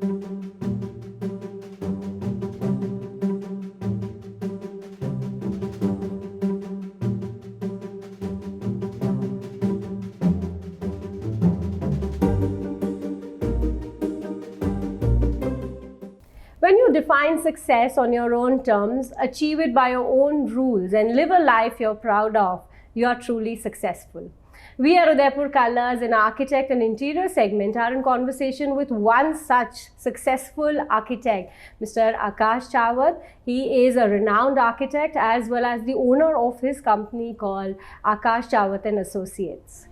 When you define success on your own terms, achieve it by your own rules, and live a life you're proud of, you are truly successful. We at Udaipur Colors, an architect and interior segment, are in conversation with one such successful architect, Mr. Akash Chawat. He is a renowned architect as well as the owner of his company called Akash Chawat and Associates.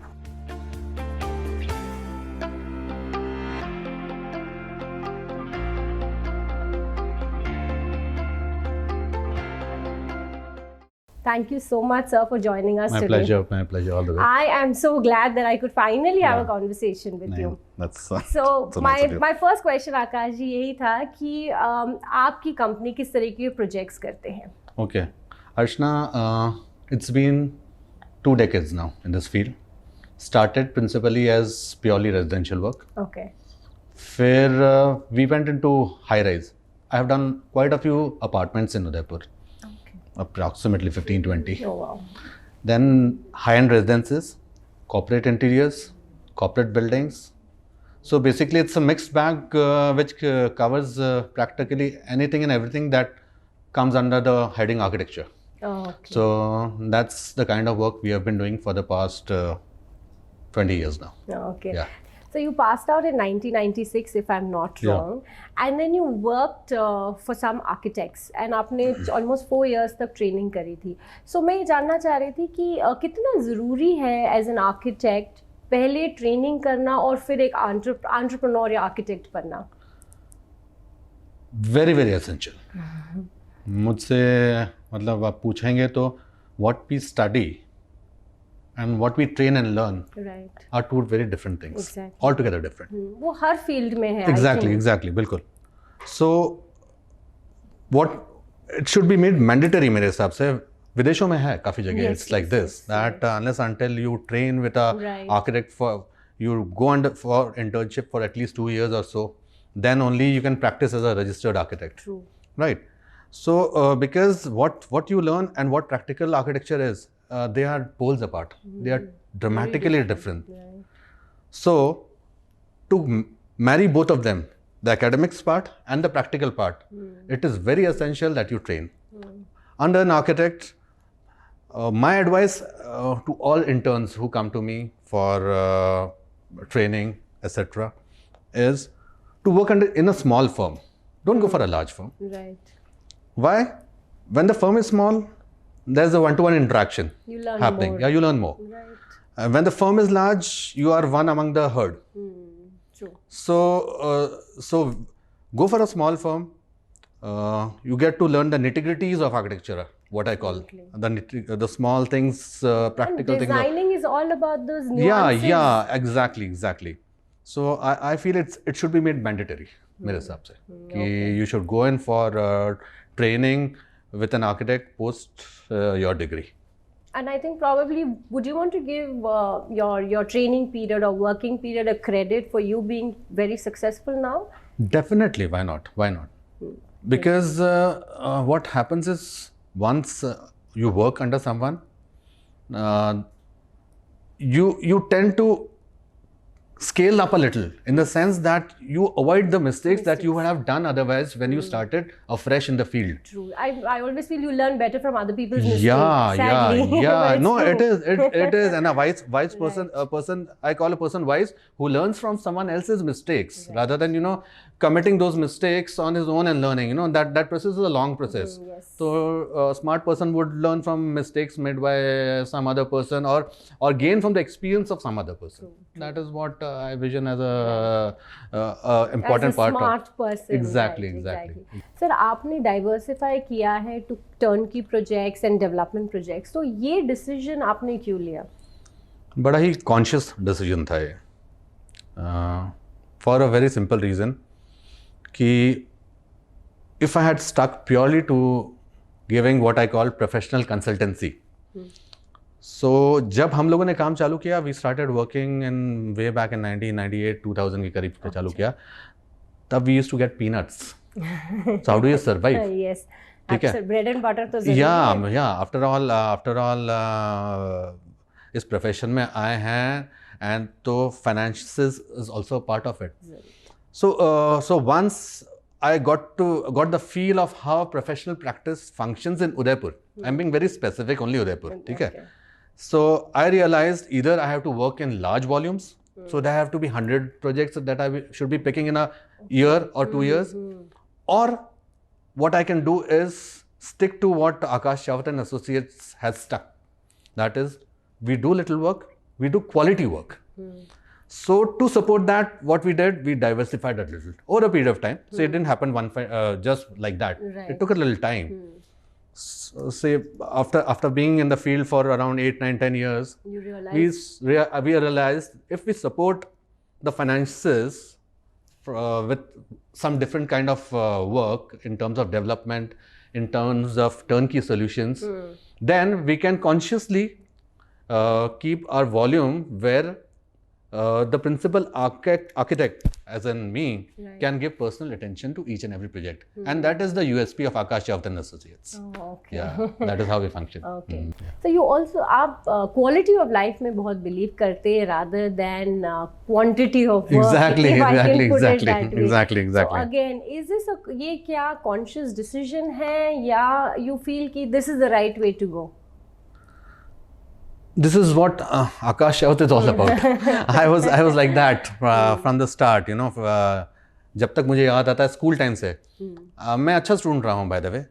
Thank you so much, sir, for joining us today. My pleasure, all the way. I am so glad that I could finally have a conversation with you. That's So nice of you. my first question, आकाश जी, यही था कि आपकी company किस तरह के projects करते हैं? Okay, Archana, it's been 2 decades now in this field. Started principally as purely residential work. Okay. Where we went into high rise. I have done quite a few apartments in Udaipur. Approximately 15-20. Oh wow. Then high-end residences, corporate interiors, corporate buildings. So basically it's a mixed bag which covers practically anything and everything that comes under the heading architecture. Oh, okay. So that's the kind of work we have been doing for the past 20 years now. Okay. Yeah. So you passed out in 1996, if I'm not wrong, and then you worked for some architects, and आपने almost 4 years तक training करी थी. So मैं ये जानना चाह रही थी कि कितना ज़रूरी है as an architect पहले ट्रेनिंग करना और फिर एक entrepreneur या architect बनना? Very, very essential. मुझसे मतलब आप पूछेंगे तो what we study and what we train and learn are two very different things. Exactly. Altogether different. वो हर फील्ड में है. Exactly, बिल्कुल. So what it should be made mandatory मेरे हिसाब से. विदेशों में है काफ़ी जगह. It's like this that unless until you train with a architect for you go under for internship for at least 2 years or so, then only you can practice as a registered architect. True. Right. So because what you learn and what practical architecture is, they are poles apart. They are dramatically different. So to marry both of them, the academics part and the practical part, it is very essential that you train. Under an architect, my advice to all interns who come to me for training, etc., is to work in a small firm. Don't go for a large firm. Right. Why? When the firm is small, there's a one-to-one interaction happening. More. Yeah, you learn more. Right. When the firm is large, you are one among the herd. True. So go for a small firm. You get to learn the nitty-gritties of architecture, what I call the small things, practical and things. Designing is all about those nuances. Yeah, exactly. So I feel it should be made mandatory. मेरे हिसाब से कि you should go in for training with an architect post your degree. And I think probably, would you want to give your training period or working period a credit for you being very successful now? Definitely, why not? Because what happens is once you work under someone, you tend to scale up a little in the sense that you avoid the mistakes that you would have done otherwise when you started afresh in the field. True. I always feel you learn better from other people's mistakes. Yeah. No, true. it is. And a wise person, I call a person wise who learns from someone else's mistakes rather than, committing those mistakes on his own and learning. That process is a long process. Yes. So a smart person would learn from mistakes made by some other person or gain from the experience of some other person. True. That is what I vision as a important as a part smart of. person. Exactly. Sir, आपने diversify किया है to turnkey projects and development projects, तो ये decision आपने क्यों लिया? बड़ा ही conscious decision था ये, for a very simple reason कि if I had stuck purely to giving what I call professional consultancy, so जब हम लोगों ने काम चालू किया, we started working in way back in 1998 2000 के करीब पे चालू किया, तब we used to get peanuts. So how do you survive? Yes. ठीक है? ब्रेड एंड बटर तो जरूरी है. Yeah. After all, इस प्रोफेशन में आए हैं, and तो finances is also a part of it. So once I got the feel of how professional practice functions in Udaipur. I'm being very specific, only Udaipur. ठीक है? So I realized either I have to work in large volumes, so there have to be 100 projects that I should be picking in a year or 2 years, or what I can do is stick to what Akash Chawat and Associates has stuck. That is, we do little work, we do quality work. So to support that, what we did, we diversified a little over a period of time. So it didn't happen just like that. Right. It took a little time. So, say after being in the field for around 8, 9, 10 years, You realize. we realized if we support the finances with some different kind of work in terms of development, in terms of turnkey solutions, then we can consciously keep our volume where the principal architect, as in me, can give personal attention to each and every project. And that is the USP of Akash Chawat and Associates. Oh, okay. Yeah, that is how we function. Okay. So you also, आप quality of life में बहुत believe करते हैं rather than quantity of work. Exactly. So again, is this ये क्या conscious decision है या you feel कि this is the right way to go? This is what Akash Chawat is all about. I was like that from the start, you know. जब तक मुझे याद आता है स्कूल टाइम से, मैं अच्छा स्टूडेंट रहा हूँ, by the way.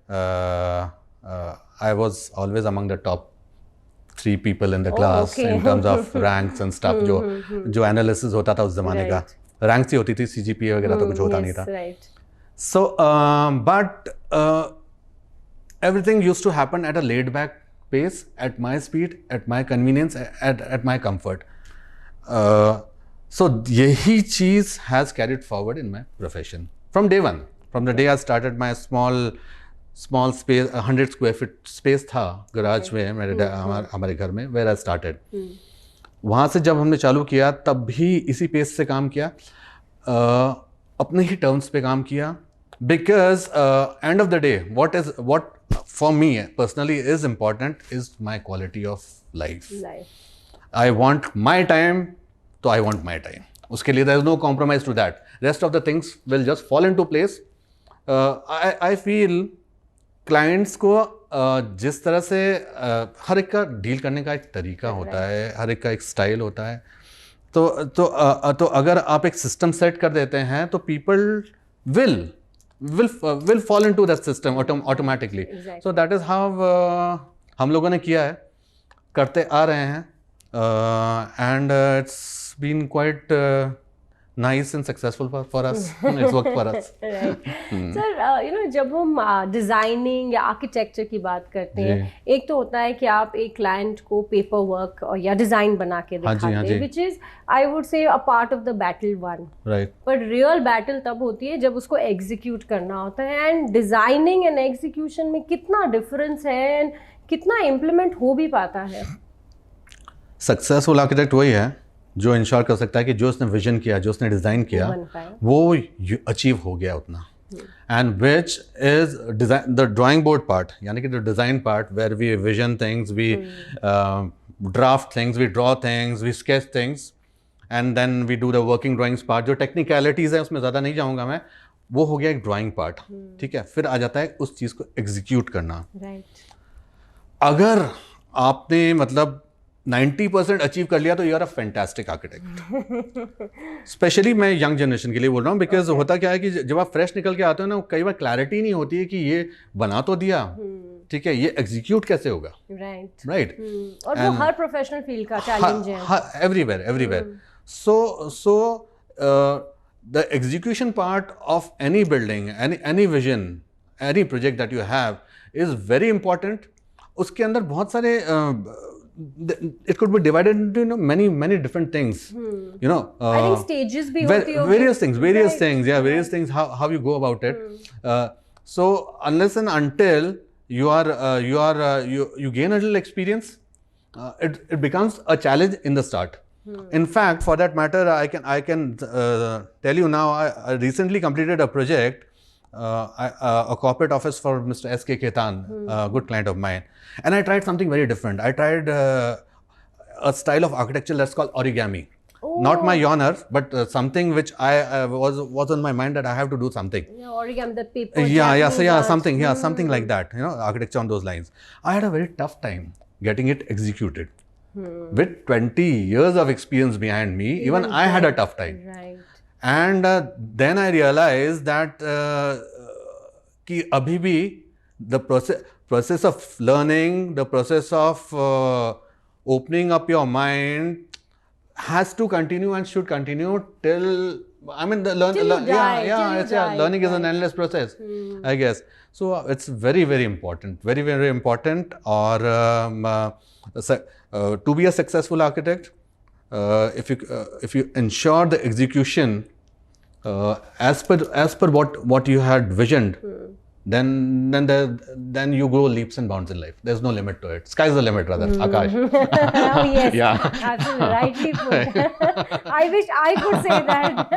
I was always among the top 3 people in the class in terms of ranks and stuff. जो एनालिसिस होता था उस जमाने का, रैंक्स ही होती थी, CGPA वगैरह तो कुछ होता नहीं था. So but everything used to happen at a laid back pace, at my speed, at my convenience, at my comfort. So yahi cheez has carried forward in my profession from day one. From the day I started my small space, 100 square feet space था garage में, मेरे हमारे घर में, where I started. वहाँ से जब हमने चालू किया तब भी इसी पेस से काम किया, अपने ही टर्म्स पे काम किया. Because end of the day, what for me personally is important is my quality of life. I want my time, so I want my time. उसके लिए there is no compromise to that. Rest of the things will just fall into place. I feel clients को जिस तरह से हर एक का deal करने का एक तरीका होता है, हर एक का एक स्टाइल होता है. तो अगर आप एक सिस्टम सेट कर देते हैं तो people will fall into that system automatically. Exactly. So that is how हम लोगों ने किया है, करते आ रहे हैं, and it's been quite nice and successful for us. It's worked for us. Right. Sir, you know, जब हम डिजाइनिंग या आर्किटेक्चर की बात करते हैं, एक तो होता है कि आप एक क्लाइंट को पेपर वर्क या डिजाइन बना के दिखाते हैं, which is I would say a part of the battle one. Right. But real battle तब होती है जब उसको execute करना होता है, and designing and execution में कितना difference है and कितना implement हो भी पाता है. Successful architect वही है जो इंश्योर कर सकता है कि जो उसने विजन किया, जो उसने डिज़ाइन किया, वो अचीव हो गया उतना. And which is the drawing board part, यानी कि the design part where we vision things, we draft things, we draw things, we sketch things, and then we do the working drawings part. जो technicalities है उसमें ज़्यादा नहीं जाऊँगा मैं, वो हो गया एक ड्राइंग पार्ट. ठीक है, फिर आ जाता है उस चीज़ को एग्जीक्यूट करना. अगर आपने मतलब 90% अचीव कर लिया तो you are a fantastic architect. Specially मैं यंग जनरेशन के लिए बोल रहा हूँ, बिकॉज होता क्या है कि जब आप फ्रेश निकल के आते हो ना, कई बार क्लैरिटी नहीं होती है कि ये बना तो दिया, ठीक है, ये एग्जीक्यूट कैसे होगा. राइट. और वो हर प्रोफेशनल फील्ड का चैलेंज है, everywhere. So the execution part of any building, any vision, any project that you have is very important. उसके अंदर बहुत सारे it could be divided into many different things. You know, I think stages bhi hoti hogi. Various things, various things. How you go about it. So unless and until you gain a little experience, it becomes a challenge in the start. In fact, for that matter, I can tell you now. I recently completed a project, a corporate office for Mr. S.K. Ketan, a good client of mine, and I tried something very different. I tried a style of architecture that's called origami. Not my genre, but something which I was on my mind that I have to do something. Yeah, origami, the paper. Something like that. Architecture on those lines. I had a very tough time getting it executed. With 20 years of experience behind me, even I had a tough time. Right. And then I realized that कि अभी भी the process of learning, the process of opening up your mind has to continue and should continue till learning is an endless process, I guess. So it's very, very important, very, very important. Or to be a successful architect, if you ensure the execution as per what you had visioned, then you grow leaps and bounds in life. There's no limit to it. Sky's the limit, rather. Akash. Oh, yes. Yeah. Absolutely. Rightly put. I wish I could say that.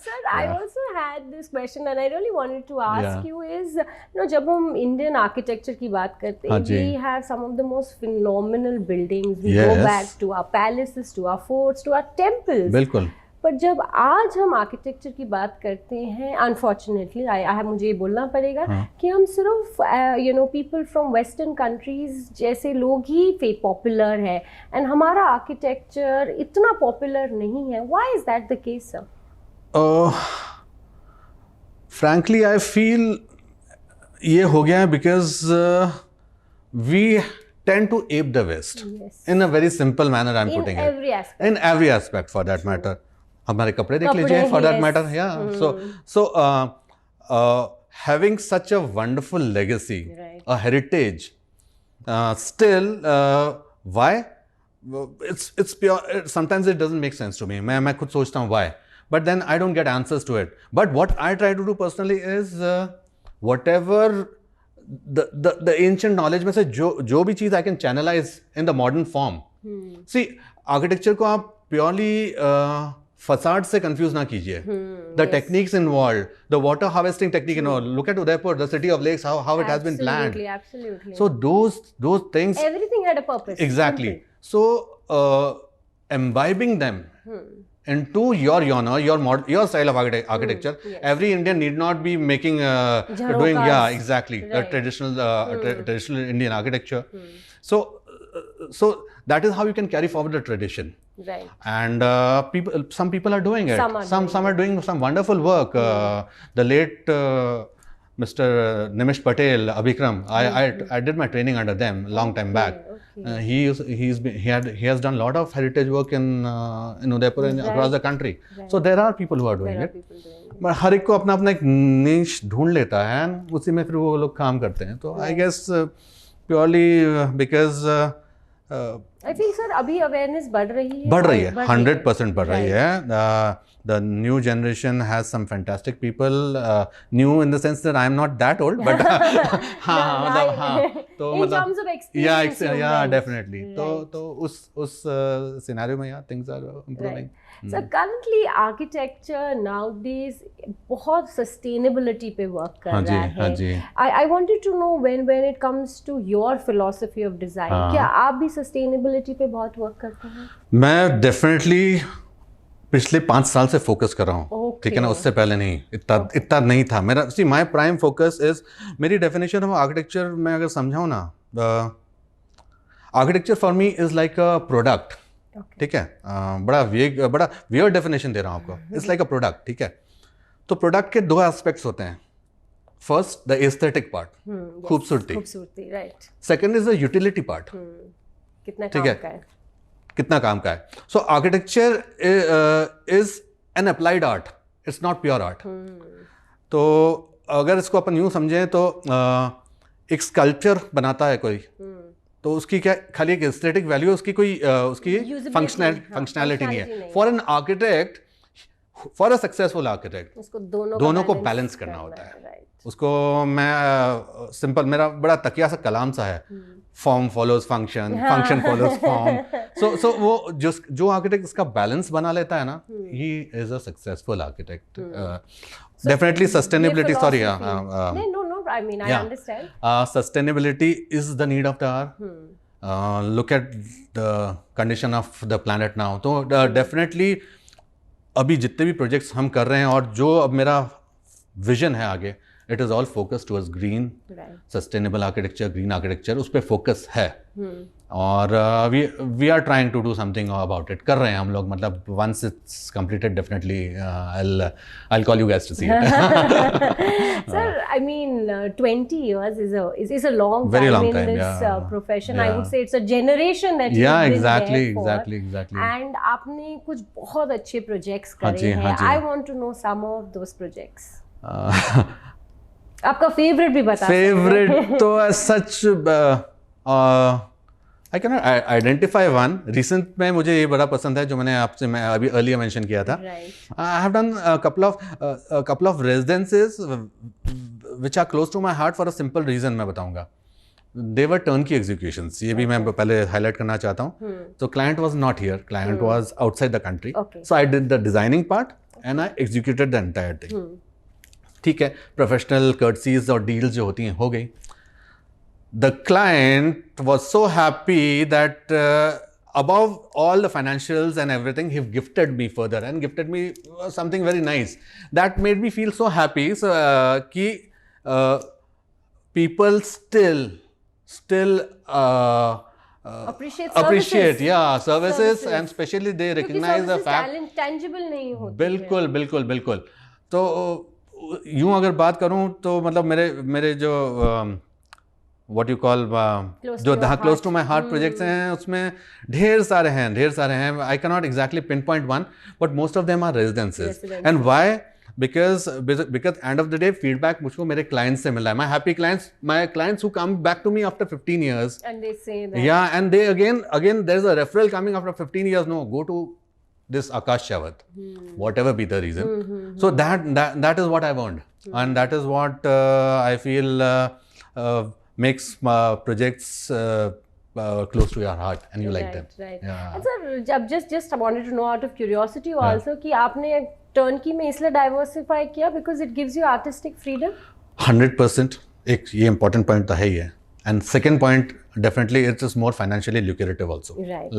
Sir, I also had this question and I really wanted to ask you is, जब हम Indian architecture की बात करते हैं, we have some of the most phenomenal buildings. We go back to our palaces, to our forts, to our temples. बिल्कुल. पर जब आज हम आर्किटेक्चर की बात करते हैं, अनफॉर्चुनेटली मुझे ये बोलना पड़ेगा कि हम सिर्फ पीपल फ्रॉम वेस्टर्न कंट्रीज जैसे लोग ही पॉपुलर है एंड हमारा आर्किटेक्चर इतना पॉपुलर नहीं है. Why is that the case sir? Frankly I feel ये हो गया है because we tend to ape the West in a very simple manner. I'm putting it in every aspect for that matter. हमारे कपड़े देख लीजिए for that matter. So having such a wonderful legacy, a heritage, still why? It's pure. Sometimes it doesn't make sense to me. मैं खुद सोचता हूँ why, but then I don't get answers to it. But what I try to do personally is whatever the ancient knowledge में से जो भी चीज़ I can channelize in the modern form. See, architecture को आप purely facade से confuse ना कीजिए. The techniques involved, the water harvesting technique, look at Udaipur, the city of lakes, how it has been planned. Absolutely. So those things. Everything had a purpose. Exactly. So imbibing them into your genre, your style of architecture. Every Indian need not be making doing exactly the traditional Indian architecture. So that is how you can carry forward the tradition. Right. And some people are doing it. Some are doing some wonderful work. The late Mr. Nimish Patel, Abhikram, I did my training under them long time back. He has done a lot of heritage work in Udaipur and across the country. So there are people who are doing it. But हर एक को अपना अपना एक niche ढूंढ लेता है, उसी में फिर वो लोग काम करते हैं. तो I guess purely because I think sir अभी awareness बढ़ रही है. 100% बढ़ रही है. The new generation has some fantastic people. New in the sense that I am not that old, but in terms of experience. Yeah, definitely. तो उस scenario में things are improving. So currently architecture nowadays बहुत sustainability पे work कर रहा है. I wanted to know when it comes to your philosophy of design, क्या आप भी sustainability पे बहुत work करते हैं? मैं definitely पिछले 5 साल से फोकस कर रहा हूँ. ठीक है ना, उससे पहले नहीं, इतना नहीं था मेरा. सी माई प्राइम फोकस इज, मेरी डेफिनेशन ऑफ आर्किटेक्चर में अगर समझाऊँ ना, architecture for me is like a product. ठीक है, बड़ा वियर्ड डेफिनेशन दे रहा हूँ आपको. It's like a product. ठीक है, तो प्रोडक्ट के 2 एस्पेक्ट्स होते हैं. फर्स्ट द एस्थेटिक पार्ट, खूबसूरती. Right. Second is the utility part, कितना काम का है. So architecture is an applied art, it's not pure art. तो अगर इसको अपन यूं समझें तो एक स्कल्पचर बनाता है कोई, तो उसकी क्या खाली एक एस्थेटिक वैल्यू, उसकी कोई उसकी फंक्शनैलिटी नहीं है. For an architect, for a successful architect, दोनों को बैलेंस करना होता है. उसको मैं सिंपल, मेरा बड़ा तकिया सा कलाम सा है form follows function, function follows form. So वो जो आर्किटेक्ट इसका बैलेंस बना लेता है ना, he is a successful architect. Definitely sustainability, sorry, No, I mean, I yeah, understand. sustainability is the need of the hour. Look at the condition of the planet now. तो definitely अभी जितने भी projects हम कर रहे हैं और जो अब मेरा विजन है आगे, it is all focus towards green, sustainable architecture, green architecture, उस पर फोकस है. और we are trying to do something about it. कर रहे हैं हम लोग, मतलब once it's completed definitely I'll call you guys to see it. Sir, I mean, 20 years is a long Very time long in time, this yeah. profession. I Yeah. would say it's a generation that Yeah, you've been exactly, there for. exactly. And आपने कुछ बहुत अच्छे projects हाँ करे जी, हैं. हाँ जी. I want to know some of those projects. आपका favorite भी बता सकते हैं. फेवरेट तो such I can not identify one. Recent में मुझे ये बड़ा पसंद है, जो मैं अभी अर्लियर मेंशन किया था. I have done couple of residences which are close to my heart for a simple reason. मैं बताऊंगा. They were turnkey executions. ये भी मैं पहले हाईलाइट करना चाहता हूँ. So client was not here. Client was outside the country. Okay. So I did the designing part and I executed the entire thing. ठीक है, प्रोफेशनल कर्टसीज और डील्स जो होती हैं हो गई. The client was so happy that above all the financials and everything, he gifted me further and gifted me something very nice. That made me feel so happy. So कि people still appreciate services and especially they recognize the fact. Talent tangible नहीं होती. बिल्कुल. तो यूं अगर बात करूं तो मतलब मेरे जो व्हाट यू कॉल जो close to my heart projects हैं, उसमें ढेर सारे हैं. I can not exactly pin point one, but most of them are residences. And why? because end of the day feedback मुझको मेरे clients से मिला है. My clients who come back to me after 15 years and they say that, yeah, and they again there's a referral coming after 15 years. No, go to this Akash Shawat, whatever be the reason. So that is what I want, and that is what I feel makes projects close to your heart and you like them. Right. Yeah. And sir, just wanted to know out of curiosity also कि आपने turnkey में इसलिए diversify किया because it gives you artistic freedom? 100%. एक ये important point तो है ही है. And second point, definitely it is more financially lucrative also. Right.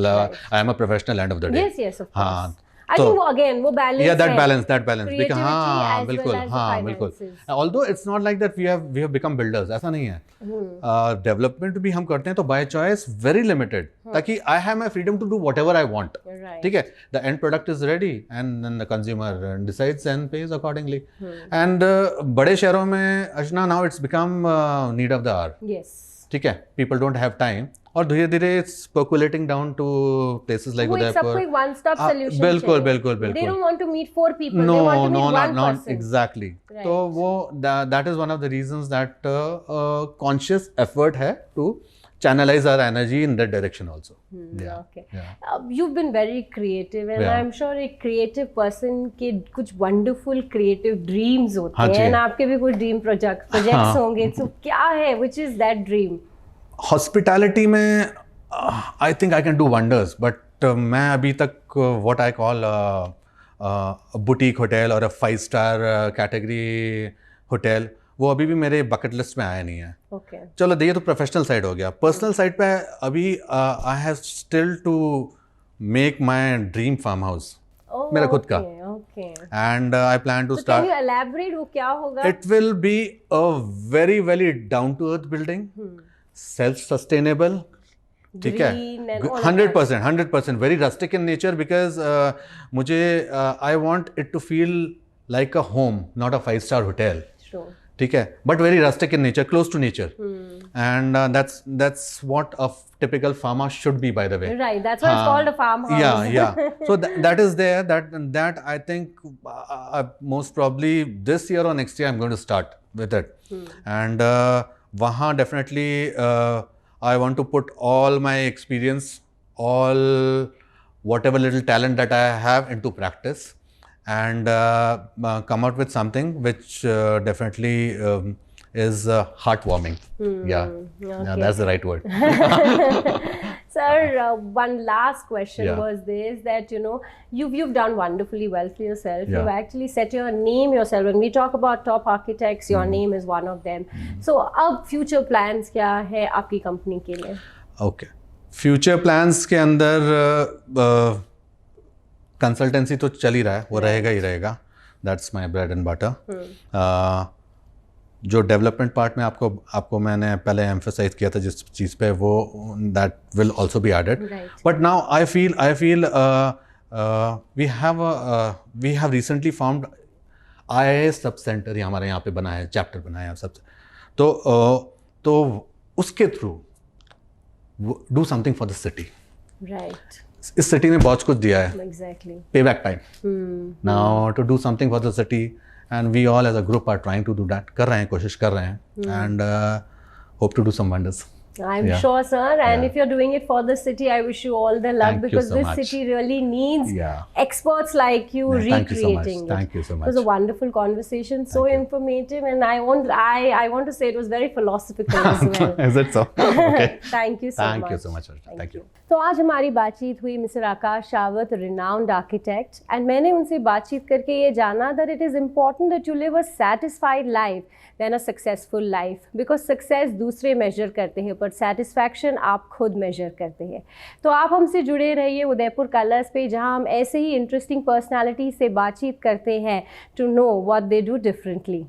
I am a professional end of the day. Yes, of course. I think वो balance. Yeah, that balance. Creativity as बिल्कुल, well as बिल्कुल. finances. Although it's not like that we have become builders. ऐसा नहीं है. Development भी हम करते हैं तो by choice very limited. ताकि I have my freedom to do whatever I want. Right. ठीक है. The end product is ready and then the consumer decides and pays accordingly. And बड़े शहरों में Ajna now it's become need of the hour. Yes. ठीक है. People don't have time. और धीरे धीरे it's percolating down to places like Udaipur. सबको एक one stop solution बिल्कुल. They don't want to meet 4 people. No, they want to meet one not person. exactly. Right. तो वो that is one of the reasons that conscious effort है to channelize our energy in that direction also. Okay. You've been very creative and I'm sure एक creative person के कुछ wonderful creative dreams होते हैं and आपके भी कुछ dream projects होंगे. So क्या है? Which is that dream? Hospitality में I think I can do wonders, but मैं अभी तक what I call a boutique hotel or a 5-star category hotel, वो अभी भी मेरे bucket list में आया नहीं है. Okay. चलो ये तो प्रोफेशनल साइड हो गया. पर्सनल साइड पे अभी I have still to make my dream farmhouse. मेरा खुद का. Okay. And I plan to start. Can you elaborate वो क्या होगा? It will be a very down to earth building. Self-sustainable, ठीक है, 100%, very rustic in nature because मुझे I want it to feel like a home, not a 5-star hotel. Sure. ठीक है, but very rustic in nature, close to nature, and that's what a typical farmhouse should be, by the way. Right, that's why it's called a farmhouse. Yeah. So that is there. That I think most probably this year or next year I'm going to start with it, and वहाँ definitely I want to put all my experience, all whatever little talent that I have into practice, and come out with something which definitely is heartwarming. Yeah, okay. that's the right word. Sir, one last question Yeah. was this, that you've done wonderfully well for yourself. Yeah. You've actually set your name yourself. When we talk about top architects, your name is one of them. So अब future plans क्या है आपकी company के लिए? Okay. Future plans के अंदर consultancy तो चल ही रहा है, वो रहेगा ही रहेगा. That's my bread and butter. जो डेवलपमेंट पार्ट में आपको मैंने पहले एम्फेसाइज किया था जिस चीज़ पे, वो that will also be added. But now I feel we have recently found IIS sub centre हमारे यहाँ पे बना है, चैप्टर बना है सब. तो उसके through do something for the city. Right. इस सिटी ने बहुत कुछ दिया है. Exactly. Pay back time. Now to do something for the city, and we all as a group are trying to do that. कर रहे हैं, कोशिश कर रहे हैं, and hope to do some wonders. I'm Yeah. sure, sir. And Yeah. if you're doing it for the city, I wish you all the luck, Thank you because so this much. city really needs Yeah. experts like you Yeah, thank you so much. recreating it. Thank you so It much. was a wonderful conversation, so Thank you. informative, and I want to say it was very philosophical as well. Is it so? Okay. Thank you so Thank much. you so much. Thank you. तो आज हमारी बातचीत हुई mister Akash Rawat, renowned architect, and मैंने उनसे बातचीत करके ये जाना that it is important that you live a satisfied life then a successful life, because success दूसरे मेजर करते हैं पर सेटिस्फैक्शन आप खुद मेजर करते हैं. तो आप हमसे जुड़े रहिए उदयपुर कलर्स पे, जहां हम ऐसे ही इंटरेस्टिंग पर्सनालिटी से बातचीत करते हैं to know what they do differently.